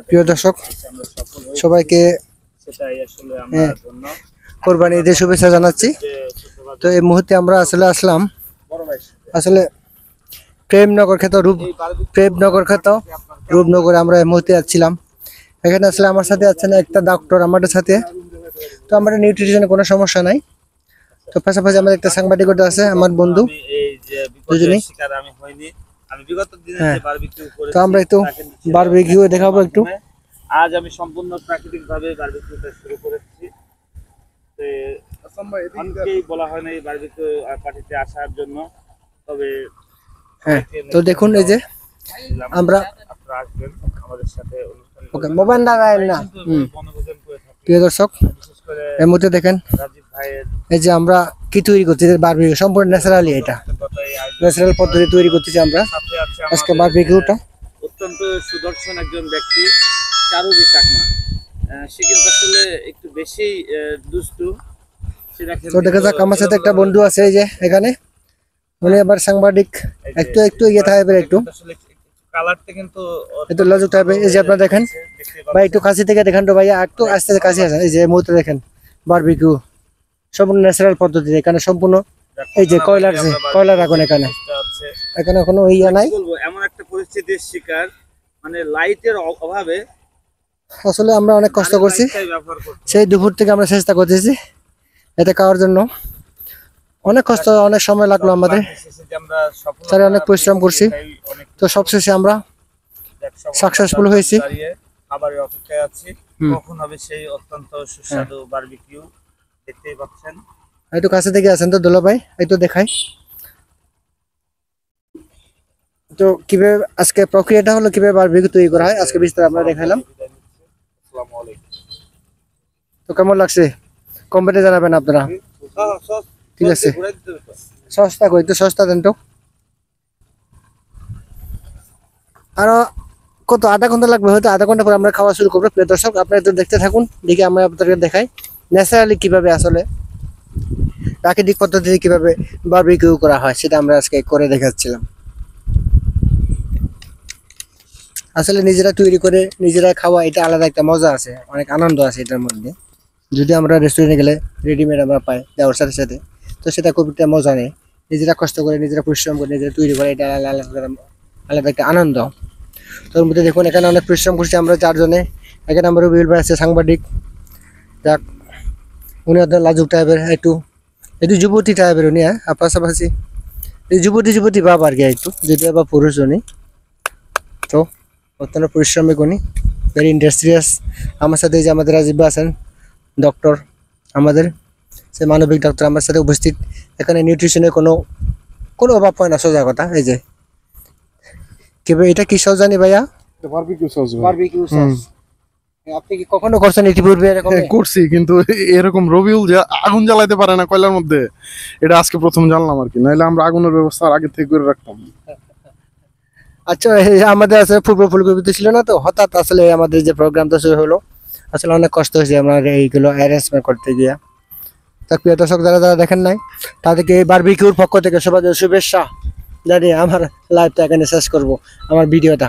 প্রিয় দর্শক সবাইকে কোরবানি ঈদের শুভেচ্ছা জানাচ্ছি। তো এই মুহূর্তে আমরা আসলে আসলাম আসলে প্রেমনগর খ্যাত রূপনগরে আমরা এই মুহূর্তে যাচ্ছিলাম। এখানে আসলে আমার সাথে আছেন একটা ডক্টর আমাদের সাথে। তো আমার নিউট্রিশনে কোনো সমস্যা নাই। তো পাশাপাশি আমাদের একটা সাংবাদিকতা আছে আমার বন্ধু দুজনেই। তো আমরা একটু বারবিকিউ দেখাবো একটু। আজ আমি সম্পূর্ণ প্রাকৃতিক ভাবে বারবিকিউটা শুরু করেছি। অনেকেই বলা হয় না এই বারবিকিউ পার্টিতে আসার জন্য, তবে তো দেখুন এই যে আমরা আসবেন আমাদের সাথে ওকে মোবাইল লাগায় না। প্রিয় দর্শক এর মধ্যে দেখেন এই যে আমরা কি তৈরি করছি বারবিকিউ সম্পূর্ণ ন্যাচারালি, এটা ন্যাচারাল পদ্ধতি তৈরি করতেছি আমরা আজকে বারবিকিউটা। অত্যন্ত সুদর্শন একজন ব্যক্তি চারুবি চাকমা, সে কিন্তু আসলে একটু বেশি দুষ্টু। তো দেখা যাক আমার সাথে একটা বন্ধু আছে এই যে এখানে, উনি আবার সাংবাদিক একটু ইয়ে থাকবে একটু কালারটা কিন্তু একটু লাজুক টাইপের। এই যে আপনারা দেখেন ভাই একটু কাছে থেকে দেখেন তো ভাইয়া, একটু আস্তে আস্তে কাছে আসেন। এই যে মুহূর্তে দেখেন বারবিকিউ সম্পূর্ণ ন্যাচারাল পদ্ধতি, এখানে সম্পূর্ণ এই যে কয়লার আগুন, এখানে কোনো ইয়া নাই। এমন একটা পরিস্থিতির শিকার, মানে লাইটের অভাবে আসলে আমরা অনেক কষ্ট করছি, সেই দুপুর থেকে আমরা চেষ্টা করতেছি এটা খাওয়ার জন্য। অনেক কষ্ট, অনেক সময় লাগলো আমাদের, স্যার অনেক পরিশ্রম করছি। তো সবশেষে আমরা সাকসেসফুল হয়েছি। খাবারের অপেক্ষায় আছি, কখন হবে সেই অত্যন্ত সুস্বাদু বারবিকিউ। দেখতেই পাচ্ছেন, একটু কাছে থেকে আছেন তো দোলা ভাই, একটু দেখাই তো কিভাবে আজকে প্রক্রিয়াটা হলো, কিভাবে বারবিকিউ তৈরি করা হয় আজকে বিস্তারিত আমরা দেখাইলাম। তো কেমন লাগছে কমেন্টে জানাবেন আপনারা। ঠিক আছে, সস্তা কই তো, সস্তা দেন তো। আরো কত আধা ঘন্টা লাগবে, হয়তো আধা ঘন্টা পরে আমরা খাওয়া শুরু করবো। প্রিয় দর্শক আপনারা একটু দেখতে থাকুন, দেখি আমরা আপনাদেরকে দেখাই ন্যাচারালি কিভাবে আসলে প্রাকৃতিক পদ্ধতিতে কিভাবে বারবিকিউ করা হয়, সেটা আমরা আজকে করে দেখাচ্ছিলাম। আসলে নিজেরা তৈরি করে নিজেরা খাওয়া, এটা আলাদা একটা মজা আছে, অনেক আনন্দ আছে এটার মধ্যে। যদি আমরা রেস্টুরেন্টে গেলে রেডিমেড আমরা পাই দেওয়ার সাথে সাথে, তো সেটা খুব একটা মজা নেই। নিজেরা কষ্ট করে নিজেরা পরিশ্রম করে নিজেরা তৈরি করে, এটা আলাদা একটা আনন্দ। তোর মধ্যে দেখুন এখানে অনেক পরিশ্রম করছি আমরা চারজনে। এখানে আমার রবিউল ভাই আছে সাংবাদিক, যাক উনি অত লাজুক টাইপের, একটু যুবতী টাইপের উনি। আর পাশাপাশি এই যুবতী ভাব আর কি, একটু যদি আবার পুরুষ উনি। তো অত্যন্ত পরিশ্রমিক উনি, ভেরি ইন্ডাস্ট্রিয়াস। আমার সাথে এই যে আমাদের রাজীব ভাই আছেন ডক্টর, আমাদের সে মানবিক ডক্টর আমার সাথে উপস্থিত। এখানে নিউট্রিশনের কোনো অভাব হয় না, সোজা কথা। এই যে কিভাবে এটা কি সস জানি ভাইয়া, বারবিকিউ সস। আপনি কি কখনো করছেন ইতিপূর্বে এরকম? করছি, কিন্তু এরকম রবিউল যে আগুন জ্বালাইতে পারে না কয়লার মধ্যে, এটা আজকে প্রথম জানলাম আর কি। নাহলে আমরা আগুনের ব্যবস্থা আগে থেকে করে রাখতাম। আচ্ছা আমাদের আসলে ফুলকপিতে ছিল না, তো হঠাৎ আসলে আমাদের যে প্রোগ্রামটা শুরু হলো, আসলে অনেক কষ্ট হয়েছে আমরা এইগুলো অ্যারেঞ্জমেন্ট করতে গিয়ে। তো প্রিয় দর্শক যারা দেখেন নাই, তাদেরকে এই বারবিকিউর পক্ষ থেকে সবাই শুভেচ্ছা জানিয়ে আমার লাইভটা এখানে শেষ করবো, আমার ভিডিওটা।